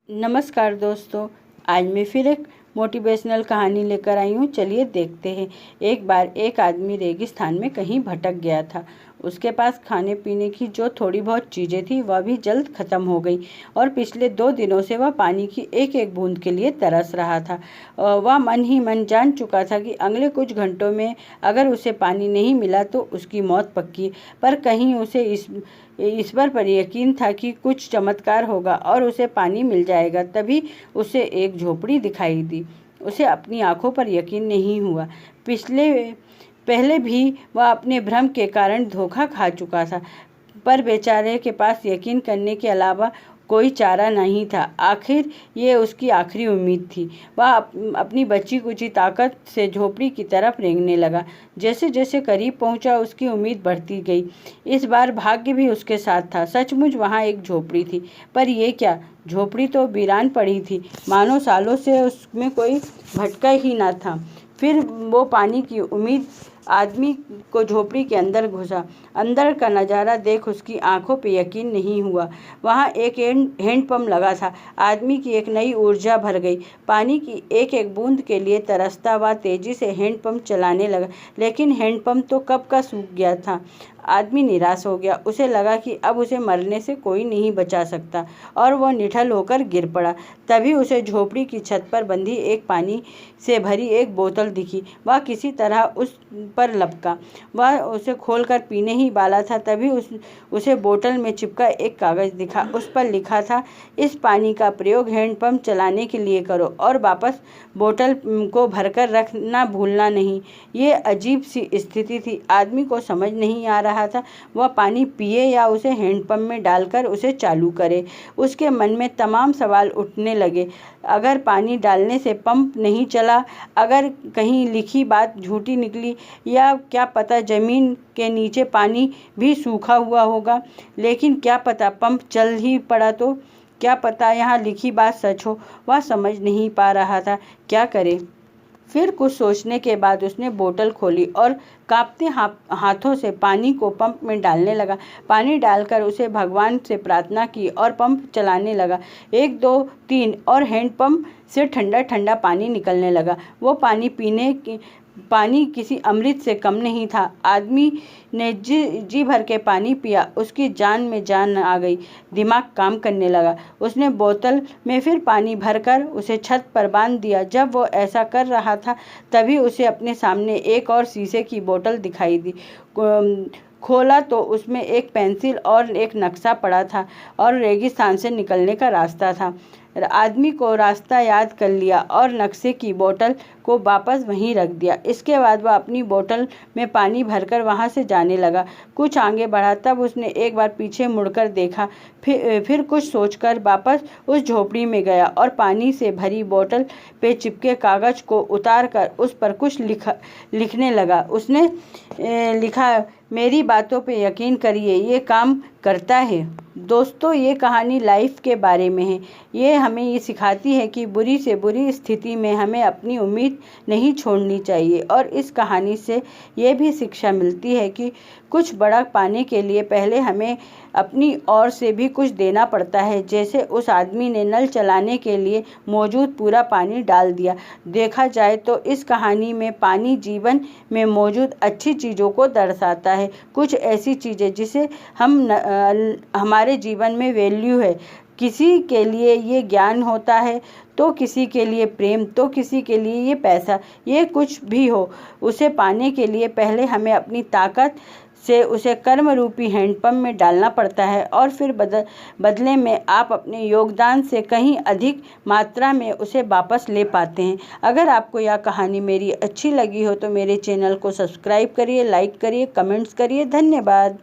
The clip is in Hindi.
नमस्कार दोस्तों, आज मैं फिर एक मोटिवेशनल कहानी लेकर आई हूँ। चलिए देखते हैं। एक बार एक आदमी रेगिस्तान में कहीं भटक गया था। उसके पास खाने पीने की जो थोड़ी बहुत चीज़ें थी वह भी जल्द ख़त्म हो गई और पिछले 2 दिनों से वह पानी की एक एक बूंद के लिए तरस रहा था। वह मन ही मन जान चुका था कि अगले कुछ घंटों में अगर उसे पानी नहीं मिला तो उसकी मौत पक्की। पर कहीं उसे ईश्वर पर यकीन था कि कुछ चमत्कार होगा और उसे पानी मिल जाएगा। तभी उसे एक झोपड़ी दिखाई दी। उसे अपनी आंखों पर यकीन नहीं हुआ। पहले भी वह अपने भ्रम के कारण धोखा खा चुका था, पर बेचारे के पास यकीन करने के अलावा कोई चारा नहीं था। आखिर ये उसकी आखिरी उम्मीद थी। वह अपनी बची कुची ताकत से झोपड़ी की तरफ रेंगने लगा। जैसे जैसे करीब पहुंचा उसकी उम्मीद बढ़ती गई। इस बार भाग्य भी उसके साथ था। सचमुच वहां एक झोपड़ी थी, पर ये क्या, झोपड़ी तो वीरान पड़ी थी, मानो सालों से उसमें कोई भटका ही ना था। फिर वो पानी की उम्मीद आदमी को झोपड़ी के अंदर घुसा। अंदर का नज़ारा देख उसकी आंखों पे यकीन नहीं हुआ। वहाँ एक हैंडपंप लगा था। आदमी की एक नई ऊर्जा भर गई। पानी की एक एक बूंद के लिए तरसता वह तेजी से हैंडपंप चलाने लगा, लेकिन हैंडपंप तो कब का सूख गया था। आदमी निराश हो गया। उसे लगा कि अब उसे मरने से कोई नहीं बचा सकता और वह निठल होकर गिर पड़ा। तभी उसे झोपड़ी की छत पर बंधी एक पानी से भरी एक बोतल दिखी। वह किसी तरह उस पर लपका। वह उसे खोलकर पीने ही वाला था, तभी उसे बोतल में चिपका एक कागज़ दिखा। उस पर लिखा था, इस पानी का प्रयोग हैंडपंप चलाने के लिए करो और वापस बोतल को भरकर रखना भूलना नहीं। ये अजीब सी स्थिति थी। आदमी को समझ नहीं आ रहा था वह पानी पिए या उसे हैंडपंप में डालकर उसे चालू करे। उसके मन में तमाम सवाल उठने लगे। अगर पानी डालने से पंप नहीं चला, अगर कहीं लिखी बात झूठी निकली, या क्या पता ज़मीन के नीचे पानी भी सूखा हुआ होगा। लेकिन क्या पता पंप चल ही पड़ा तो, क्या पता यहाँ लिखी बात सच हो। वह समझ नहीं पा रहा था क्या करे। फिर कुछ सोचने के बाद उसने बोतल खोली और कांपते हाथों से पानी को पंप में डालने लगा। पानी डालकर उसे भगवान से प्रार्थना की और पंप चलाने लगा। 1 2 3 और हैंडपंप से ठंडा ठंडा पानी निकलने लगा। वो पानी किसी अमृत से कम नहीं था। आदमी ने जी भर के पानी पिया। उसकी जान में जान आ गई। दिमाग काम करने लगा। उसने बोतल में फिर पानी भरकर उसे छत पर बांध दिया। जब वो ऐसा कर रहा था तभी उसे अपने सामने एक और शीशे की बोतल दिखाई दी। खोला तो उसमें एक पेंसिल और एक नक्शा पड़ा था और रेगिस्तान से निकलने का रास्ता था। आदमी को रास्ता याद कर लिया और नक्शे की बोतल को वापस वहीं रख दिया। इसके बाद वह अपनी बोतल में पानी भरकर वहां से जाने लगा। कुछ आगे बढ़ा, तब उसने एक बार पीछे मुड़कर देखा। फिर कुछ सोचकर वापस उस झोपड़ी में गया और पानी से भरी बोतल पे चिपके कागज को उतार कर उस पर कुछ लिखने लगा। उसने लिखा, मेरी बातों पे यकीन करिए, ये काम करता है। दोस्तों, ये कहानी लाइफ के बारे में है। ये हमें ये सिखाती है कि बुरी से बुरी स्थिति में हमें अपनी उम्मीद नहीं छोड़नी चाहिए। और इस कहानी से ये भी शिक्षा मिलती है कि कुछ बड़ा पाने के लिए पहले हमें अपनी ओर से भी कुछ देना पड़ता है। जैसे उस आदमी ने नल चलाने के लिए मौजूद पूरा पानी डाल दिया। देखा जाए तो इस कहानी में पानी जीवन में मौजूद अच्छी चीज़ों को दर्शाता है। कुछ ऐसी चीज़ें जिसे हमारे जीवन में वैल्यू है। किसी के लिए ये ज्ञान होता है, तो किसी के लिए प्रेम, तो किसी के लिए ये पैसा। ये कुछ भी हो, उसे पाने के लिए पहले हमें अपनी ताकत से उसे कर्म रूपी हैंडपंप में डालना पड़ता है और फिर बदले में आप अपने योगदान से कहीं अधिक मात्रा में उसे वापस ले पाते हैं। अगर आपको यह कहानी मेरी अच्छी लगी हो तो मेरे चैनल को सब्सक्राइब करिए, लाइक करिए, कमेंट्स करिए। धन्यवाद।